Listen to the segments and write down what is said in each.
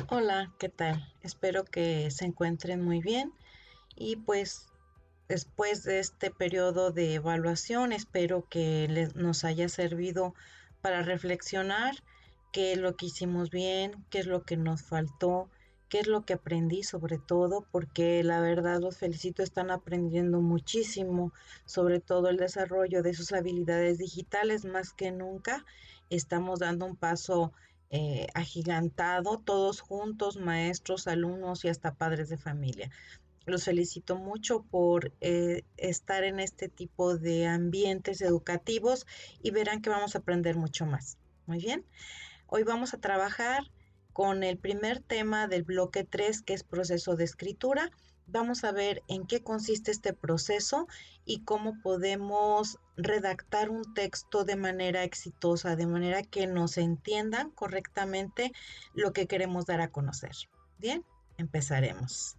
Hola, ¿qué tal? Espero que se encuentren muy bien y pues después de este periodo de evaluación espero que nos haya servido para reflexionar qué es lo que hicimos bien, qué es lo que nos faltó, qué es lo que aprendí sobre todo, porque la verdad los felicito, están aprendiendo muchísimo, sobre todo el desarrollo de sus habilidades digitales más que nunca. Estamos dando un paso agigantado, todos juntos, maestros, alumnos y hasta padres de familia. Los felicito mucho por estar en este tipo de ambientes educativos y verán que vamos a aprender mucho más. Muy bien, hoy vamos a trabajar con el primer tema del bloque 3, que es proceso de escritura. Vamos a ver en qué consiste este proceso y cómo podemos redactar un texto de manera exitosa, de manera que nos entiendan correctamente lo que queremos dar a conocer. Bien, empezaremos.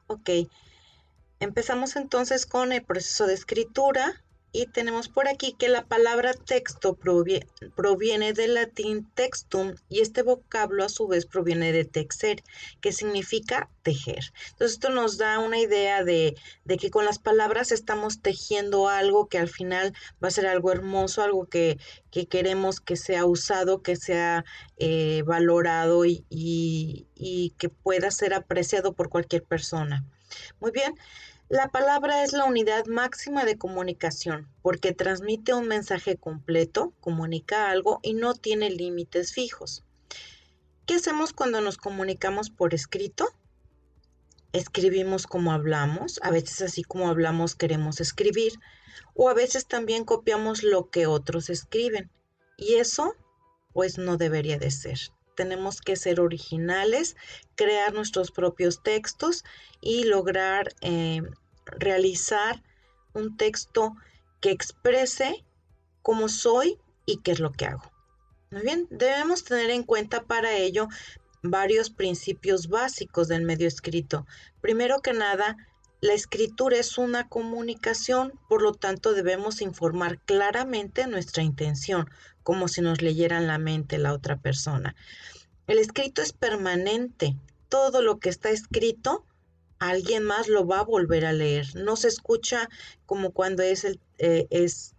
Ok, empezamos entonces con el proceso de escritura y tenemos por aquí que la palabra texto proviene del latín textum y este vocablo a su vez proviene de texer, que significa tejer. Entonces esto nos da una idea de que con las palabras estamos tejiendo algo que al final va a ser algo hermoso, algo que queremos que sea usado, que sea valorado y que pueda ser apreciado por cualquier persona. Muy bien, la palabra es la unidad máxima de comunicación porque transmite un mensaje completo, comunica algo y no tiene límites fijos. ¿Qué hacemos cuando nos comunicamos por escrito? Escribimos como hablamos, a veces así como hablamos queremos escribir, o a veces también copiamos lo que otros escriben. Y eso, pues no debería de ser. Tenemos que ser originales, crear nuestros propios textos y lograr realizar un texto que exprese cómo soy y qué es lo que hago. Muy bien, debemos tener en cuenta para ello varios principios básicos del medio escrito. Primero que nada, la escritura es una comunicación, por lo tanto debemos informar claramente nuestra intención, como si nos leyeran la mente la otra persona. El escrito es permanente. Todo lo que está escrito, alguien más lo va a volver a leer. No se escucha como cuando es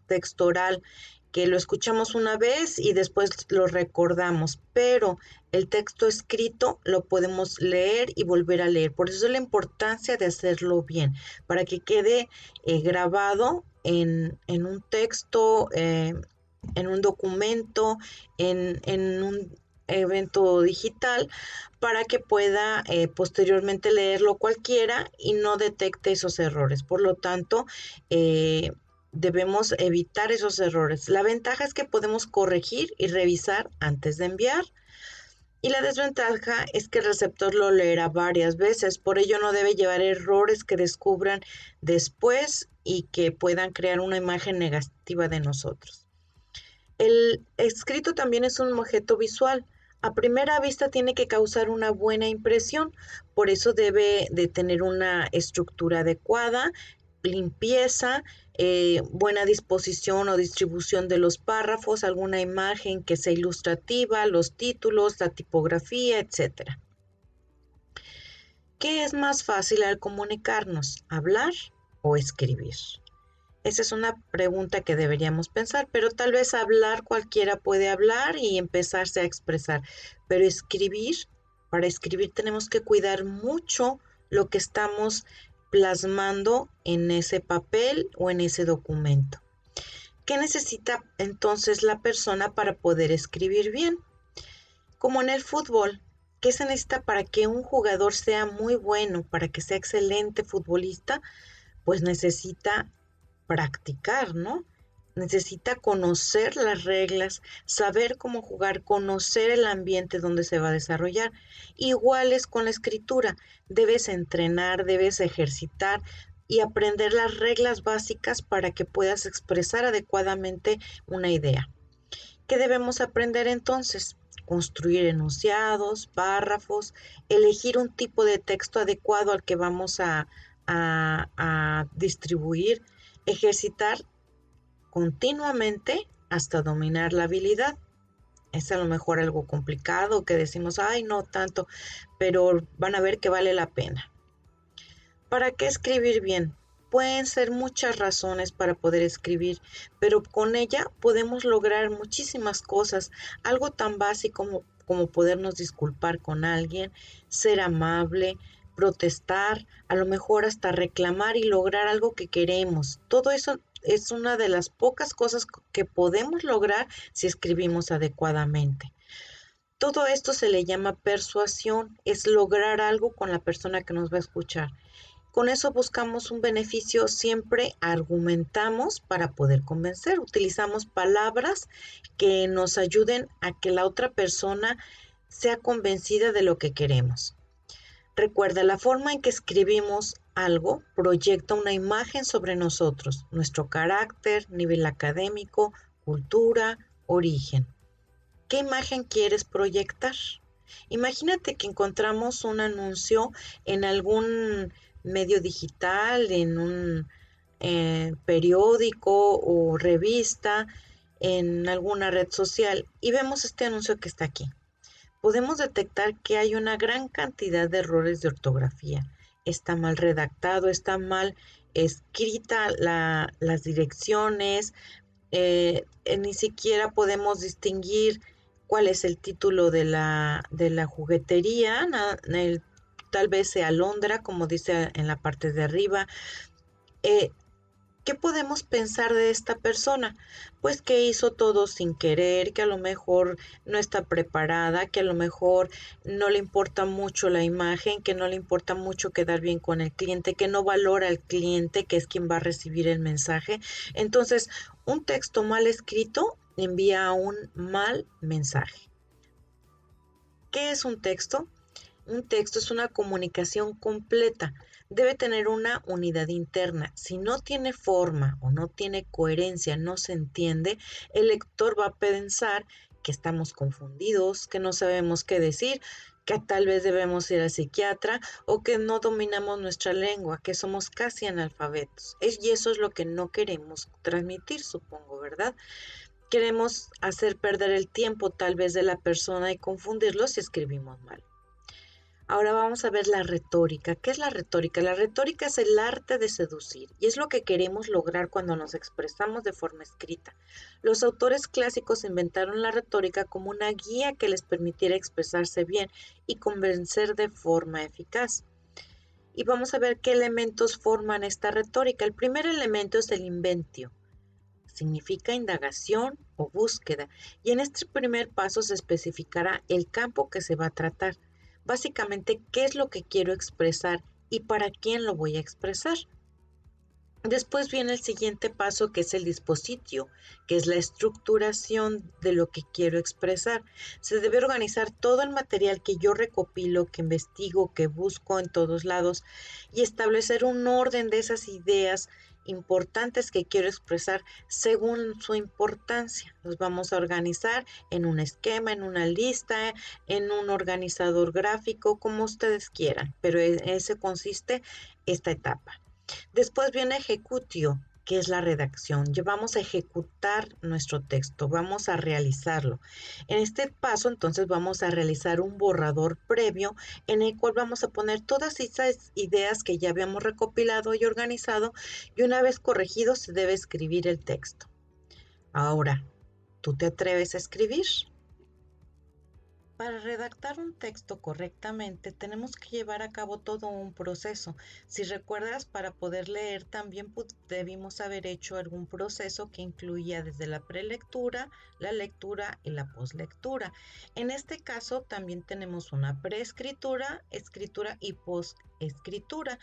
texto oral, que lo escuchamos una vez y después lo recordamos, pero el texto escrito lo podemos leer y volver a leer. Por eso es la importancia de hacerlo bien, para que quede grabado en un texto, en un documento, en un evento digital, para que pueda posteriormente leerlo cualquiera y no detecte esos errores. Por lo tanto, debemos evitar esos errores. La ventaja es que podemos corregir y revisar antes de enviar. Y la desventaja es que el receptor lo leerá varias veces, por ello no debe llevar errores que descubran después y que puedan crear una imagen negativa de nosotros. El escrito también es un objeto visual. A primera vista tiene que causar una buena impresión, por eso debe de tener una estructura adecuada, limpieza, buena disposición o distribución de los párrafos, alguna imagen que sea ilustrativa, los títulos, la tipografía, etcétera. ¿Qué es más fácil al comunicarnos, hablar o escribir? Esa es una pregunta que deberíamos pensar, pero tal vez hablar, cualquiera puede hablar y empezarse a expresar, pero escribir, para escribir tenemos que cuidar mucho lo que estamos plasmando en ese papel o en ese documento. ¿Qué necesita entonces la persona para poder escribir bien? Como en el fútbol, ¿qué se necesita para que un jugador sea muy bueno, para que sea excelente futbolista? Pues necesita practicar, ¿no? Necesita conocer las reglas, saber cómo jugar, conocer el ambiente donde se va a desarrollar. Igual es con la escritura, debes entrenar, debes ejercitar y aprender las reglas básicas para que puedas expresar adecuadamente una idea. ¿Qué debemos aprender entonces? Construir enunciados, párrafos, elegir un tipo de texto adecuado al que vamos a distribuir, ejercitar continuamente hasta dominar la habilidad. es a lo mejor algo complicado que decimos, ay, no tanto, pero van a ver que vale la pena. ¿Para qué escribir bien? Pueden ser muchas razones para poder escribir, pero con ella podemos lograr muchísimas cosas. Algo tan básico como podernos disculpar con alguien, ser amable, protestar, a lo mejor hasta reclamar y lograr algo que queremos. Todo eso es una de las pocas cosas que podemos lograr si escribimos adecuadamente. Todo esto se le llama persuasión, es lograr algo con la persona que nos va a escuchar. Con eso buscamos un beneficio, siempre argumentamos para poder convencer, utilizamos palabras que nos ayuden a que la otra persona sea convencida de lo que queremos. Recuerda, la forma en que escribimos algo proyecta una imagen sobre nosotros, nuestro carácter, nivel académico, cultura, origen. ¿Qué imagen quieres proyectar? Imagínate que encontramos un anuncio en algún medio digital, en un periódico o revista, en alguna red social y vemos este anuncio que está aquí. Podemos detectar que hay una gran cantidad de errores de ortografía. Está mal redactado, está mal escrita las direcciones, ni siquiera podemos distinguir cuál es el título de la juguetería, tal vez sea Alondra, como dice en la parte de arriba. Eh, ¿Qué podemos pensar de esta persona? Pues que hizo todo sin querer, que a lo mejor no está preparada, que a lo mejor no le importa mucho la imagen, que no le importa mucho quedar bien con el cliente, que no valora al cliente, que es quien va a recibir el mensaje. Entonces, un texto mal escrito envía un mal mensaje. ¿Qué es un texto? Un texto es una comunicación completa. Debe tener una unidad interna. Si no tiene forma o no tiene coherencia, no se entiende, el lector va a pensar que estamos confundidos, que no sabemos qué decir, que tal vez debemos ir al psiquiatra o que no dominamos nuestra lengua, que somos casi analfabetos. Y eso es lo que no queremos transmitir, supongo, ¿verdad? Queremos hacer perder el tiempo tal vez de la persona y confundirlo si escribimos mal. Ahora vamos a ver la retórica. ¿Qué es la retórica? La retórica es el arte de seducir y es lo que queremos lograr cuando nos expresamos de forma escrita. Los autores clásicos inventaron la retórica como una guía que les permitiera expresarse bien y convencer de forma eficaz. Y vamos a ver qué elementos forman esta retórica. El primer elemento es el inventio. Significa indagación o búsqueda, y en este primer paso se especificará el campo que se va a tratar. Básicamente, qué es lo que quiero expresar y para quién lo voy a expresar. Después viene el siguiente paso, que es el dispositio, que es la estructuración de lo que quiero expresar. Se debe organizar todo el material que yo recopilo, que investigo, que busco en todos lados y establecer un orden de esas ideas importantes que quiero expresar según su importancia. Los vamos a organizar en un esquema, en una lista, en un organizador gráfico, como ustedes quieran, pero en ese consiste esta etapa. Después viene ejecutio, que es la redacción. Ya vamos a ejecutar nuestro texto, vamos a realizarlo. En este paso, entonces, vamos a realizar un borrador previo en el cual vamos a poner todas esas ideas que ya habíamos recopilado y organizado, y una vez corregido se debe escribir el texto. Ahora, ¿tú te atreves a escribir? Para redactar un texto correctamente tenemos que llevar a cabo todo un proceso. Si recuerdas, para poder leer también debimos haber hecho algún proceso que incluía desde la prelectura, la lectura y la poslectura. En este caso también tenemos una preescritura, escritura y posescritura,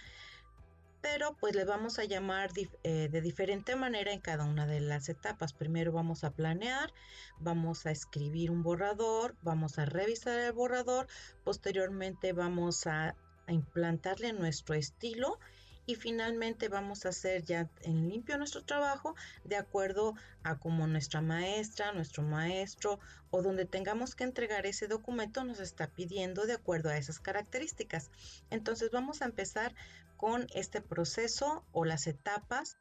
pero pues le vamos a llamar de diferente manera en cada una de las etapas. Primero vamos a planear, vamos a escribir un borrador, vamos a revisar el borrador, posteriormente vamos a implantarle nuestro estilo y finalmente vamos a hacer ya en limpio nuestro trabajo de acuerdo a como nuestra maestra, nuestro maestro o donde tengamos que entregar ese documento nos está pidiendo de acuerdo a esas características. Entonces vamos a empezar con este proceso o las etapas.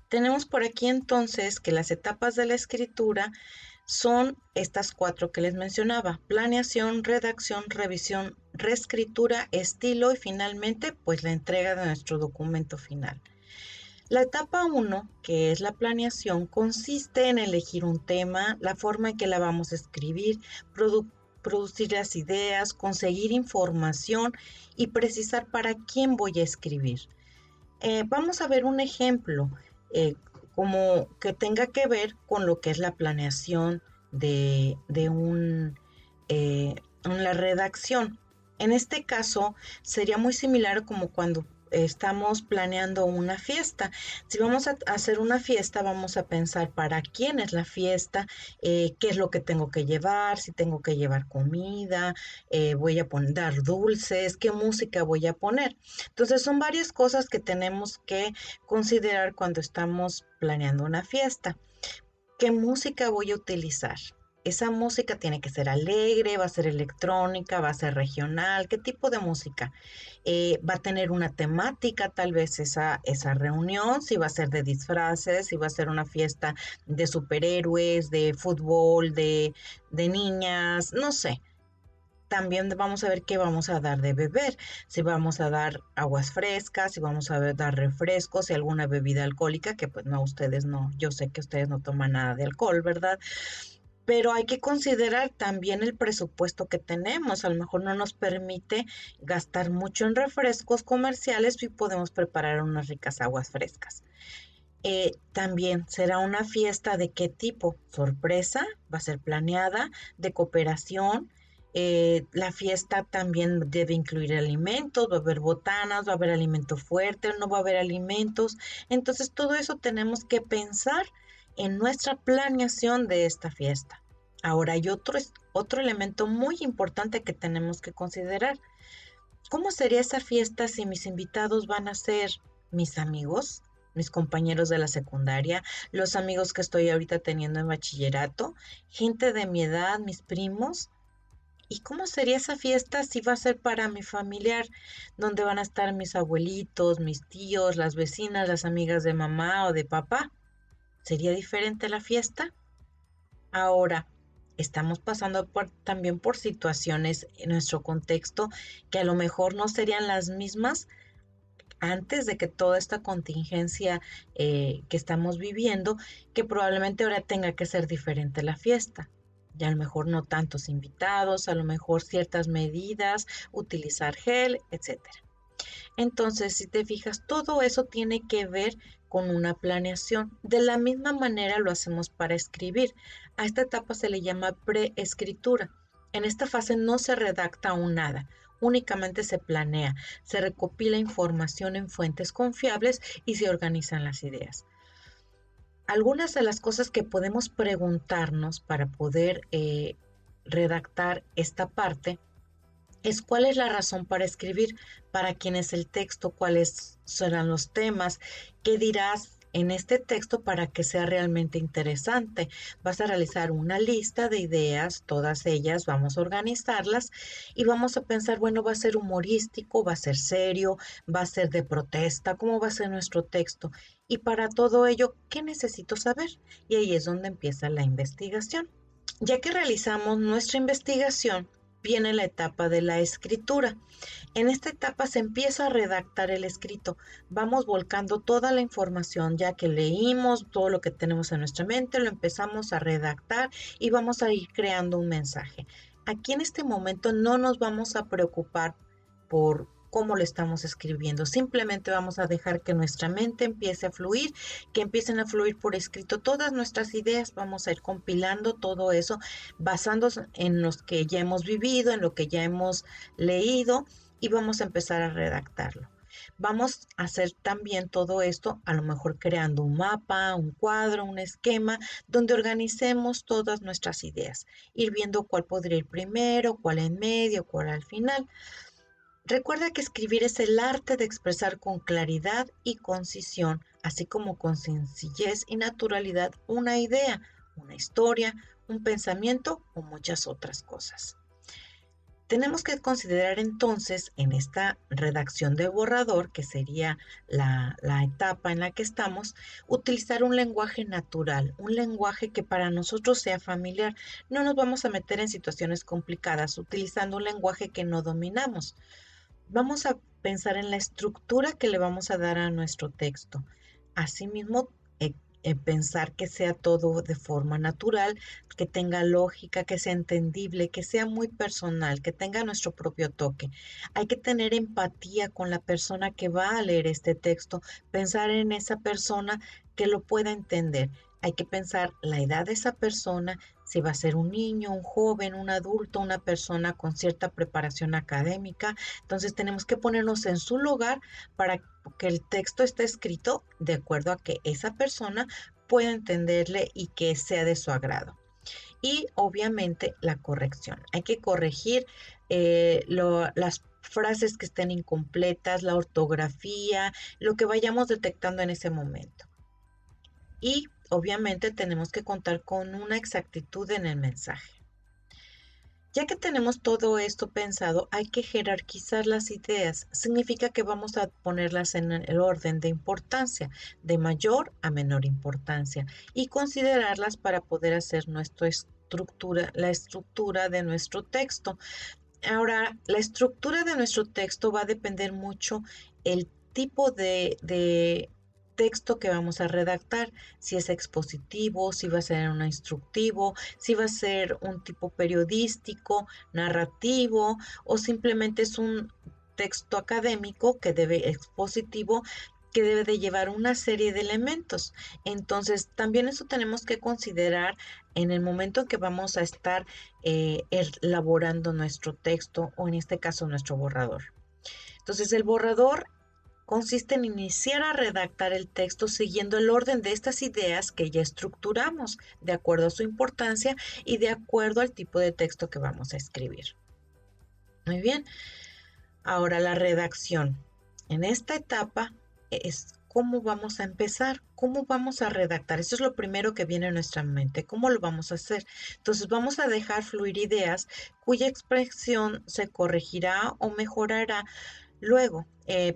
Tenemos por aquí entonces que las etapas de la escritura son estas 4 que les mencionaba: planeación, redacción, revisión, reescritura, estilo y finalmente pues la entrega de nuestro documento final. La etapa 1, que es la planeación, consiste en elegir un tema, la forma en que la vamos a escribir, producir las ideas, conseguir información y precisar para quién voy a escribir. Vamos a ver un ejemplo eh, como que tenga que ver con lo que es la planeación de una redacción. En este caso sería muy similar como cuando estamos planeando una fiesta. Si vamos a hacer una fiesta, vamos a pensar para quién es la fiesta, qué es lo que tengo que llevar, si tengo que llevar comida, voy a dar dulces, qué música voy a poner. Entonces son varias cosas que tenemos que considerar cuando estamos planeando una fiesta. ¿Qué música voy a utilizar? Esa música tiene que ser alegre, va a ser electrónica, va a ser regional. ¿Qué tipo de música? Va a tener una temática, tal vez esa reunión, si va a ser de disfraces, si va a ser una fiesta de superhéroes, de fútbol, de niñas, no sé. También vamos a ver qué vamos a dar de beber, si vamos a dar aguas frescas, si vamos a dar refrescos, si alguna bebida alcohólica, que pues no, ustedes no, yo sé que ustedes no toman nada de alcohol, ¿verdad? Pero hay que considerar también el presupuesto que tenemos. A lo mejor no nos permite gastar mucho en refrescos comerciales y podemos preparar unas ricas aguas frescas. También será una fiesta de qué tipo: sorpresa, va a ser planeada, de cooperación. La fiesta también debe incluir alimentos, va a haber botanas, va a haber alimento fuerte, no va a haber alimentos. Entonces todo eso tenemos que pensar en nuestra planeación de esta fiesta. Ahora hay otro elemento muy importante que tenemos que considerar. ¿Cómo sería esa fiesta si mis invitados van a ser mis amigos, mis compañeros de la secundaria, los amigos que estoy ahorita teniendo en bachillerato, gente de mi edad, mis primos? ¿Y cómo sería esa fiesta si va a ser para mi familiar, donde van a estar mis abuelitos, mis tíos, las vecinas, las amigas de mamá o de papá? ¿Sería diferente la fiesta? Ahora, estamos pasando también por situaciones en nuestro contexto que a lo mejor no serían las mismas antes de que toda esta contingencia que estamos viviendo, que probablemente ahora tenga que ser diferente la fiesta. Ya a lo mejor no tantos invitados, a lo mejor ciertas medidas, utilizar gel, etcétera. Entonces, si te fijas, todo eso tiene que ver con una planeación. De la misma manera lo hacemos para escribir. A esta etapa se le llama preescritura. En esta fase no se redacta aún nada, únicamente se planea, se recopila información en fuentes confiables y se organizan las ideas. Algunas de las cosas que podemos preguntarnos para poder redactar esta parte es: ¿cuál es la razón para escribir? ¿Para quién es el texto? ¿Cuáles serán los temas? ¿Qué dirás en este texto para que sea realmente interesante? Vas a realizar una lista de ideas, todas ellas vamos a organizarlas y vamos a pensar, bueno, va a ser humorístico, va a ser serio, va a ser de protesta, ¿cómo va a ser nuestro texto? Y para todo ello, ¿qué necesito saber? Y ahí es donde empieza la investigación. Ya que realizamos nuestra investigación, viene la etapa de la escritura. En esta etapa se empieza a redactar el escrito. Vamos volcando toda la información ya que leímos, todo lo que tenemos en nuestra mente, lo empezamos a redactar y vamos a ir creando un mensaje. Aquí en este momento no nos vamos a preocupar por cómo lo estamos escribiendo. Simplemente vamos a dejar que nuestra mente empiece a fluir, que empiecen a fluir por escrito todas nuestras ideas. Vamos a ir compilando todo eso basándose en los que ya hemos vivido, en lo que ya hemos leído y vamos a empezar a redactarlo. Vamos a hacer también todo esto, a lo mejor creando un mapa, un cuadro, un esquema, donde organicemos todas nuestras ideas, ir viendo cuál podría ir primero, cuál en medio, cuál al final. Recuerda que escribir es el arte de expresar con claridad y concisión, así como con sencillez y naturalidad, una idea, una historia, un pensamiento o muchas otras cosas. Tenemos que considerar entonces en esta redacción de borrador, que sería la etapa en la que estamos, utilizar un lenguaje natural, un lenguaje que para nosotros sea familiar. No nos vamos a meter en situaciones complicadas utilizando un lenguaje que no dominamos. Vamos a pensar en la estructura que le vamos a dar a nuestro texto. Asimismo, pensar que sea todo de forma natural, que tenga lógica, que sea entendible, que sea muy personal, que tenga nuestro propio toque. Hay que tener empatía con la persona que va a leer este texto, pensar en esa persona que lo pueda entender. Hay que pensar la edad de esa persona, si va a ser un niño, un joven, un adulto, una persona con cierta preparación académica. Entonces tenemos que ponernos en su lugar para que el texto esté escrito de acuerdo a que esa persona pueda entenderle y que sea de su agrado. Y obviamente la corrección. Hay que corregir las frases que estén incompletas, la ortografía, lo que vayamos detectando en ese momento. Y obviamente tenemos que contar con una exactitud en el mensaje. Ya que tenemos todo esto pensado, hay que jerarquizar las ideas. Significa que vamos a ponerlas en el orden de importancia, de mayor a menor importancia, y considerarlas para poder hacer nuestra estructura, la estructura de nuestro texto. Ahora, la estructura de nuestro texto va a depender mucho el tipo de texto que vamos a redactar, si es expositivo, si va a ser un instructivo, si va a ser un tipo periodístico, narrativo o simplemente es un texto académico que debe expositivo que debe de llevar una serie de elementos. Entonces, también eso tenemos que considerar en el momento en que vamos a estar elaborando nuestro texto o en este caso nuestro borrador. Entonces, el borrador consiste en iniciar a redactar el texto siguiendo el orden de estas ideas que ya estructuramos, de acuerdo a su importancia y de acuerdo al tipo de texto que vamos a escribir. Muy bien, ahora la redacción. En esta etapa es cómo vamos a empezar, cómo vamos a redactar. Eso es lo primero que viene a nuestra mente, cómo lo vamos a hacer. Entonces vamos a dejar fluir ideas cuya expresión se corregirá o mejorará. Luego,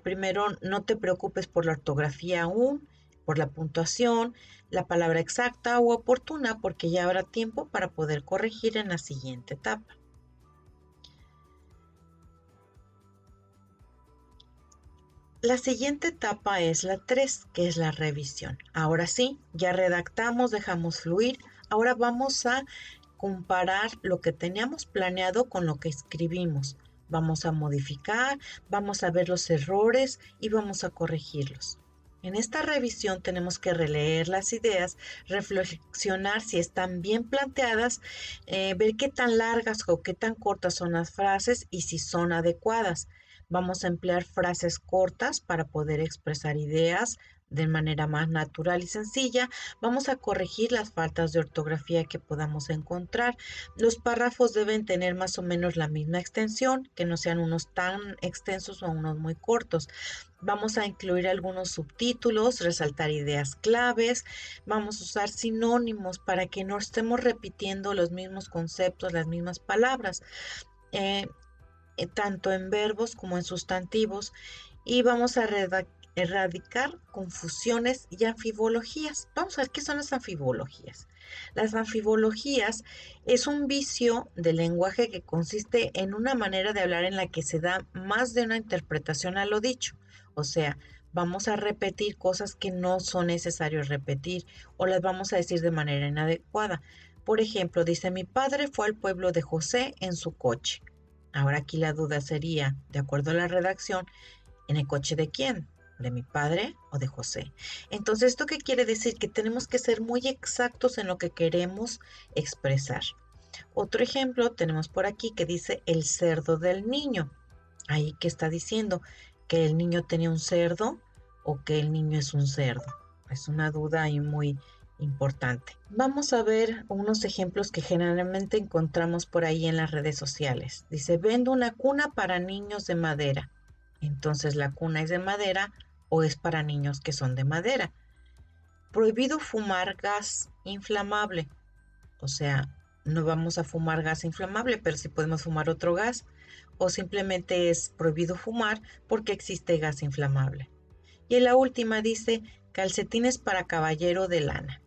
primero, no te preocupes por la ortografía aún, por la puntuación, la palabra exacta o oportuna, porque ya habrá tiempo para poder corregir en la siguiente etapa. La siguiente etapa es la 3, que es la revisión. Ahora sí, ya redactamos, dejamos fluir. Ahora vamos a comparar lo que teníamos planeado con lo que escribimos. Vamos a modificar, vamos a ver los errores y vamos a corregirlos. En esta revisión tenemos que releer las ideas, reflexionar si están bien planteadas, ver qué tan largas o qué tan cortas son las frases y si son adecuadas. Vamos a emplear frases cortas para poder expresar ideas de manera más natural y sencilla. Vamos a corregir las faltas de ortografía que podamos encontrar. Los párrafos deben tener más o menos la misma extensión, que no sean unos tan extensos o unos muy cortos. Vamos a incluir algunos subtítulos, resaltar ideas claves. Vamos a usar sinónimos para que no estemos repitiendo los mismos conceptos, las mismas palabras. Eh, Tanto en verbos como en sustantivos, y vamos a erradicar confusiones y anfibologías. Vamos a ver qué son las anfibologías. Las anfibologías es un vicio del lenguaje que consiste en una manera de hablar en la que se da más de una interpretación a lo dicho. O sea, vamos a repetir cosas que no son necesarios repetir o las vamos a decir de manera inadecuada. Por ejemplo, dice, mi padre fue al pueblo de José en su coche. Ahora aquí la duda sería, de acuerdo a la redacción, ¿en el coche de quién? ¿De mi padre o de José? Entonces, ¿esto qué quiere decir? Que tenemos que ser muy exactos en lo que queremos expresar. Otro ejemplo tenemos por aquí que dice el cerdo del niño. Ahí que está diciendo que el niño tenía un cerdo o que el niño es un cerdo. Es una duda ahí muy importante. Vamos a ver unos ejemplos que generalmente encontramos por ahí en las redes sociales. Dice, vendo una cuna para niños de madera. Entonces, ¿la cuna es de madera o es para niños que son de madera? Prohibido fumar gas inflamable. O sea, no vamos a fumar gas inflamable, pero sí podemos fumar otro gas. o simplemente es prohibido fumar porque existe gas inflamable. Y en la última dice calcetines para caballero de lana.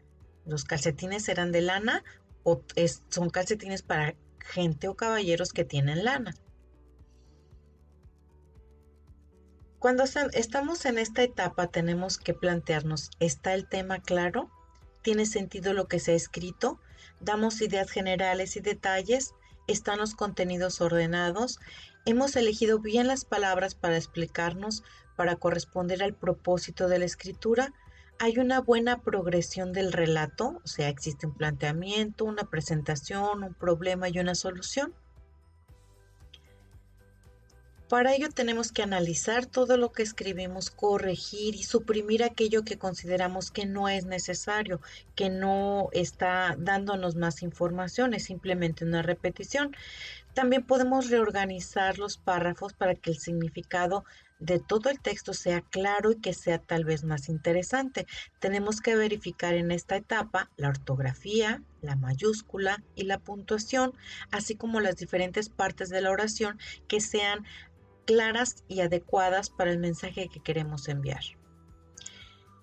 ¿Los calcetines serán de lana o son calcetines para gente o caballeros que tienen lana? Cuando estamos en esta etapa tenemos que plantearnos, ¿está el tema claro? ¿Tiene sentido lo que se ha escrito? ¿Damos ideas generales y detalles? ¿Están los contenidos ordenados? ¿Hemos elegido bien las palabras para explicarnos, para corresponder al propósito de la escritura? ¿Hay una buena progresión del relato? O sea, existe un planteamiento, una presentación, un problema y una solución. Para ello tenemos que analizar todo lo que escribimos, corregir y suprimir aquello que consideramos que no es necesario, que no está dándonos más información, es simplemente una repetición. También podemos reorganizar los párrafos para que el significado de todo el texto sea claro y que sea tal vez más interesante. Tenemos que verificar en esta etapa la ortografía, la mayúscula y la puntuación, así como las diferentes partes de la oración que sean claras y adecuadas para el mensaje que queremos enviar.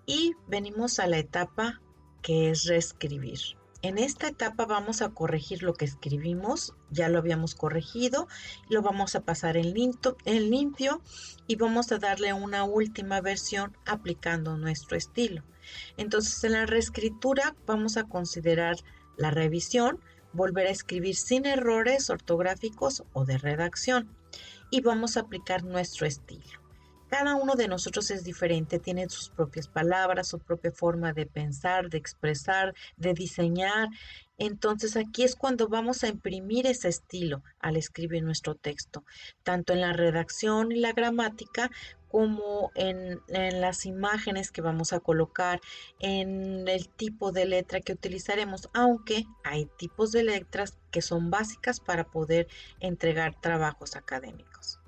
Y venimos a la etapa que es reescribir. En esta etapa vamos a corregir lo que escribimos, ya lo habíamos corregido, lo vamos a pasar en limpio y vamos a darle una última versión aplicando nuestro estilo. Entonces en la reescritura vamos a considerar la revisión, volver a escribir sin errores ortográficos o de redacción y vamos a aplicar nuestro estilo. Cada uno de nosotros es diferente, tiene sus propias palabras, su propia forma de pensar, de expresar, de diseñar. Entonces aquí es cuando vamos a imprimir ese estilo al escribir nuestro texto, tanto en la redacción y la gramática como en las imágenes que vamos a colocar, en el tipo de letra que utilizaremos, aunque hay tipos de letras que son básicas para poder entregar trabajos académicos.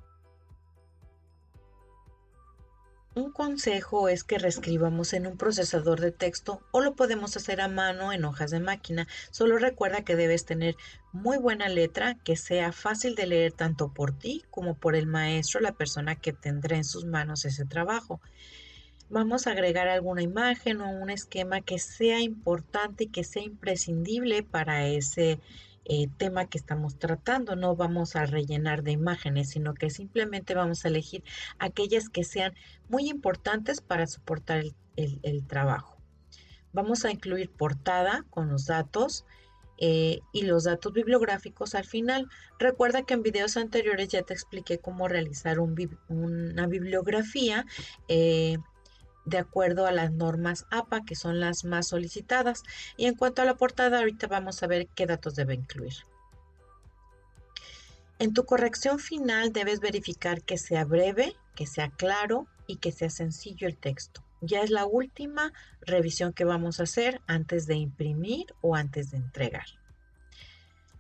Un consejo es que reescribamos en un procesador de texto o lo podemos hacer a mano en hojas de máquina. Solo recuerda que debes tener muy buena letra, que sea fácil de leer tanto por ti como por el maestro, la persona que tendrá en sus manos ese trabajo. Vamos a agregar alguna imagen o un esquema que sea importante y que sea imprescindible para ese tema que estamos tratando. No vamos a rellenar de imágenes, sino que simplemente vamos a elegir aquellas que sean muy importantes para soportar el trabajo. Vamos a incluir portada con los datos y los datos bibliográficos al final. Recuerda que en videos anteriores ya te expliqué cómo realizar una bibliografía de acuerdo a las normas APA, que son las más solicitadas. Y en cuanto a la portada, ahorita vamos a ver qué datos debe incluir. En tu corrección final debes verificar que sea breve, que sea claro y que sea sencillo el texto. Ya es la última revisión que vamos a hacer antes de imprimir o antes de entregar.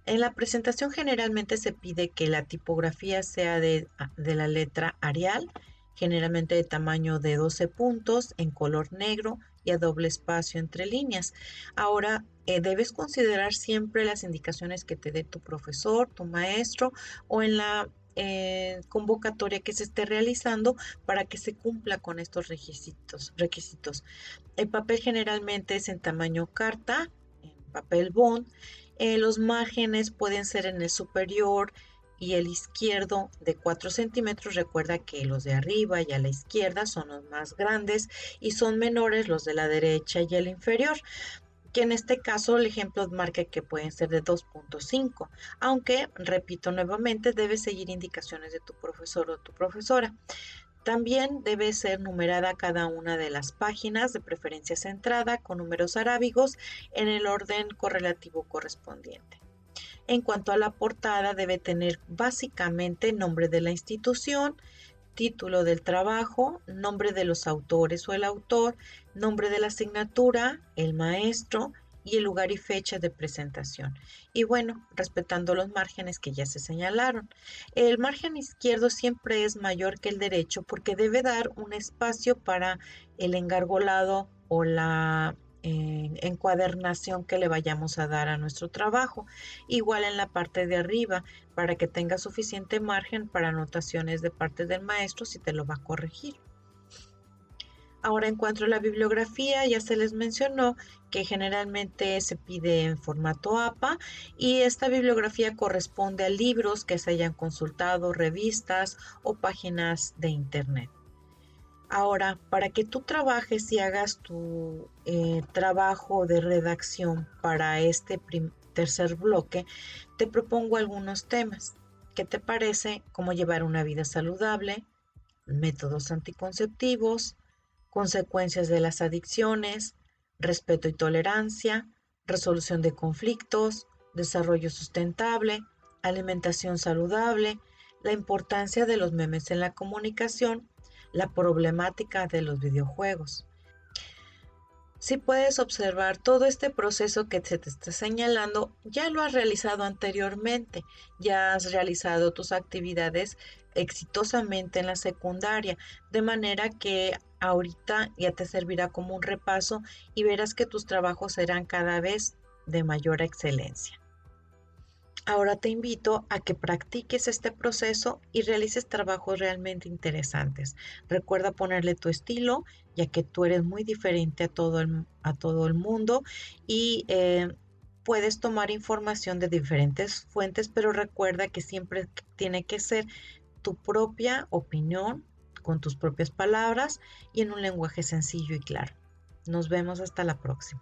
En la presentación generalmente se pide que la tipografía sea de la letra Arial, generalmente de tamaño de 12 puntos, en color negro y a doble espacio entre líneas. Ahora, debes considerar siempre las indicaciones que te dé tu profesor, tu maestro o en la convocatoria que se esté realizando para que se cumpla con estos requisitos. El papel generalmente es en tamaño carta, en papel bond. Los márgenes pueden ser en el superior y el izquierdo de 4 centímetros. Recuerda que los de arriba y a la izquierda son los más grandes y son menores los de la derecha y el inferior, que en este caso el ejemplo marca que pueden ser de 2.5, aunque, repito nuevamente, debes seguir indicaciones de tu profesor o tu profesora. También debe ser numerada cada una de las páginas, de preferencia centrada, con números arábigos en el orden correlativo correspondiente. En cuanto a la portada, debe tener básicamente nombre de la institución, título del trabajo, nombre de los autores o el autor, nombre de la asignatura, el maestro y el lugar y fecha de presentación. Y bueno, respetando los márgenes que ya se señalaron. El margen izquierdo siempre es mayor que el derecho porque debe dar un espacio para el engargolado o la encuadernación que le vayamos a dar a nuestro trabajo. Igual en la parte de arriba, para que tenga suficiente margen para anotaciones de parte del maestro si te lo va a corregir. Ahora en cuanto a la bibliografía, ya se les mencionó que generalmente se pide en formato APA y esta bibliografía corresponde a libros que se hayan consultado, revistas o páginas de internet. Ahora, para que tú trabajes y hagas tu trabajo de redacción para este tercer bloque, te propongo algunos temas. ¿Qué te parece? Cómo llevar una vida saludable, métodos anticonceptivos, consecuencias de las adicciones, respeto y tolerancia, resolución de conflictos, desarrollo sustentable, alimentación saludable, la importancia de los memes en la comunicación, la problemática de los videojuegos. Si puedes observar todo este proceso que se te está señalando, ya lo has realizado anteriormente, ya has realizado tus actividades exitosamente en la secundaria, de manera que ahorita ya te servirá como un repaso y verás que tus trabajos serán cada vez de mayor excelencia. Ahora te invito a que practiques este proceso y realices trabajos realmente interesantes. Recuerda ponerle tu estilo, ya que tú eres muy diferente a todo el mundo y puedes tomar información de diferentes fuentes, pero recuerda que siempre tiene que ser tu propia opinión, con tus propias palabras y en un lenguaje sencillo y claro. Nos vemos hasta la próxima.